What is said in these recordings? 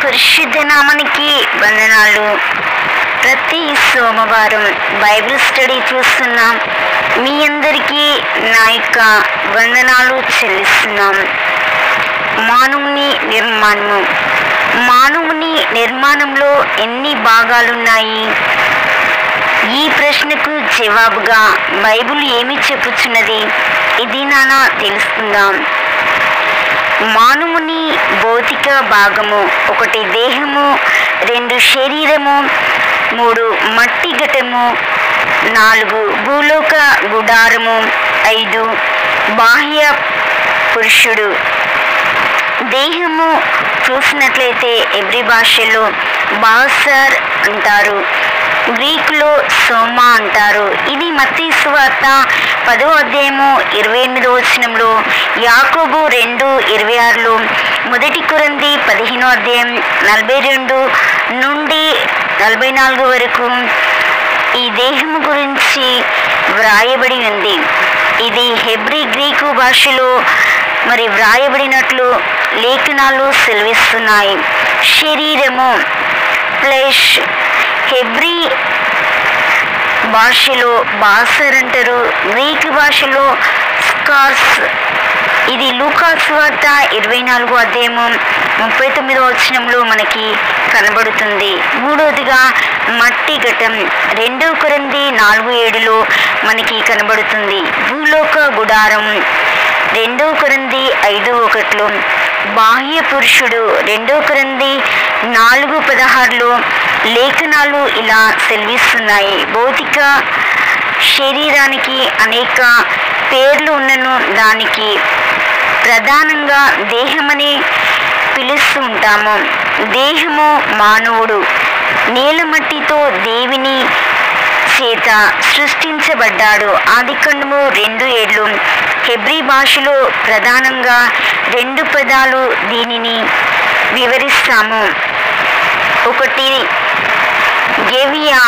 పరిశుద్ధ నామానికి వందనాలు. ప్రతి సోమవారం బైబిల్ స్టడీ చూస్తున్నాం. మీ అందరికీ నా యొక్క వందనాలు చెల్లిస్తున్నాం. మానవుని నిర్మాణంలో ఎన్ని భాగాలున్నాయి? ఈ ప్రశ్నకు జవాబుగా బైబిల్ ఏమి చెప్పుచున్నది? ఇది నానా తెలుసుకుందాం. మానవుని భౌతిక భాగము: 1 దేహము, 2 శరీరము, 3 మట్టి ఘటము, 4 భూలోక గుడారము, 5 బాహ్య పురుషుడు. దేహము చూసినట్లయితే ఎబ్రీ భాషలో బాసర్ అంటారు, గ్రీకులో సోమా అంటారు. ఇది మత్తయి సువార్త 10వ అధ్యాయము 28వ వచనంలో, యాకోబు 2:26లో, 1 కొరింథీ 15వ అధ్యాయం 42 నుండి 44 వరకు ఈ దేహము గురించి వ్రాయబడి ఉంది. ఇది హెబ్రీ గ్రీకు భాషలో వ్రాయబడినట్లు లేఖనాలు సెలవిస్తున్నాయి. శరీరము ఫ్లెష్, హెబ్రీ భాషలో బాసర్ అంటారు, గ్రీకు భాషలో స్కార్స్. ఇది లూకా సువార్త 24వ అధ్యాయము 39వ వచనంలో మనకి కనబడుతుంది. మూడవదిగా మట్టి ఘటం 2 కొరింథీ 4:7లో మనకి కనబడుతుంది. భూలోక గుడారం 2 కొరింథీ 5:1లో, బాహ్య పురుషుడు 2 కొరింథీ 4:16లో లేఖనాలు ఇలా సెలవిస్తున్నాయి. భౌతిక శరీరానికి అనేక పేర్లు ఉన్నను, దానికి ప్రధానంగా దేహమని పిలుస్తూ ఉంటాము. దేహము మానవుడు నీలమట్టితో దేవుని చేత సృష్టించబడ్డాడు. ఆదికాండము 2:7. హెబ్రీ భాషలో ప్రధానంగా 2 పదాలు దీనిని వివరిస్తాము. 1 గెవియా.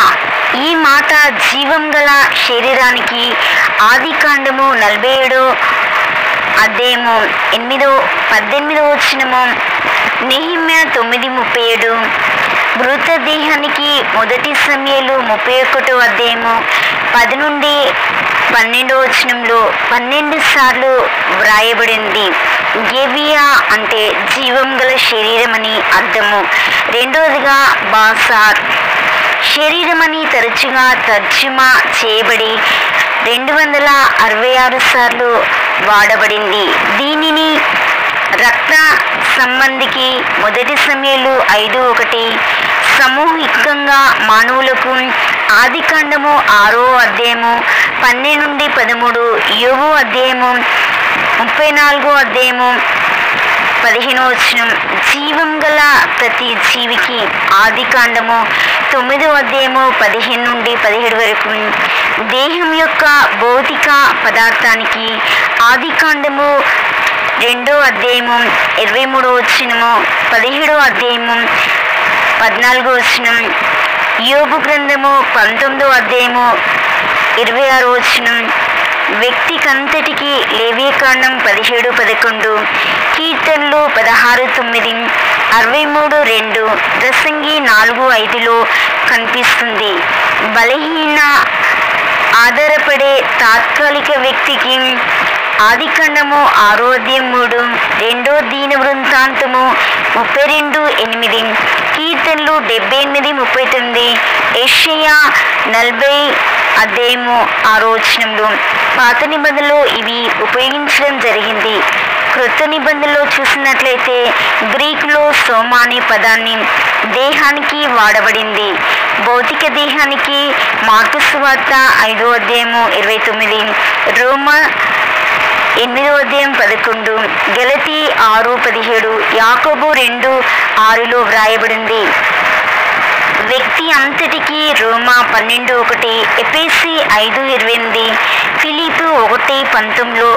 ఈ మాట జీవం గల శరీరానికి. ఆదికాండము 47వ అధ్యాయము 18వ వచనము, నెహెమ్యా 9:37. మృతదేహానికి 1 సమూయేలు 31వ అధ్యాయము 10 నుండి 12వ వచనంలో 12 సార్లు వ్రాయబడింది. గెవియా అంటే జీవం గల శరీరం అని అర్థము. రెండవదిగా బాసార్, శరీరం అని తరచుగా తర్జుమా చేయబడి 266 సార్లు వాడబడింది. దీనిని రక్త సంబంధికి 1 సమూయేలు 5:1, సమూహికంగా మానవులకు ఆదికాండము 6వ అధ్యాయము 12 నుండి 13, యోబు అధ్యాయము 34వ అధ్యాయము 15వ వచనం. జీవం గల ప్రతి జీవికి ఆదికాండము 9వ అధ్యాయము 15 నుండి 17 వరకు. దేహం యొక్క భౌతిక పదార్థానికి ఆదికాండము 2వ అధ్యాయము 23వ వచనము, 17వ అధ్యాయము 14వ వచనం, యోబు గ్రంథము 19వ అధ్యాయము 26వ వచనం. వ్యక్తికంతటికి లేవియకాండం 17:11, కీర్తనలు 16:9, 63:2, ప్రసంగి 4:5లో కనిపిస్తుంది. బలహీన ఆధారపడే తాత్కాలిక వ్యక్తికి ఆదికాండము 6వ అధ్యాయం 3, 2 దీన వృత్తాంతము 32:8, కీర్తనలు 78:39, యెషయా 40 అధ్యాయము 6వ వచనంలో. పాత నిబంధనలో ఇవి ఉపయోగించడం జరిగింది. క్రొత్త నిబంధనలో చూసినట్లయితే గ్రీకులో సోమా అనే పదాన్ని దేహానికి వాడబడింది. భౌతిక దేహానికి మార్కు సువార్త 5వ అధ్యాయము 29, రోమా 8వ అధ్యాయం 11, గలతీ 6:17, యాకోబు 2:6లో వ్రాయబడింది. వ్యక్తి అంతటికి రోమా 12:1, ఎఫెసీ 5:28, ఫిలిప్పీ 1:19లో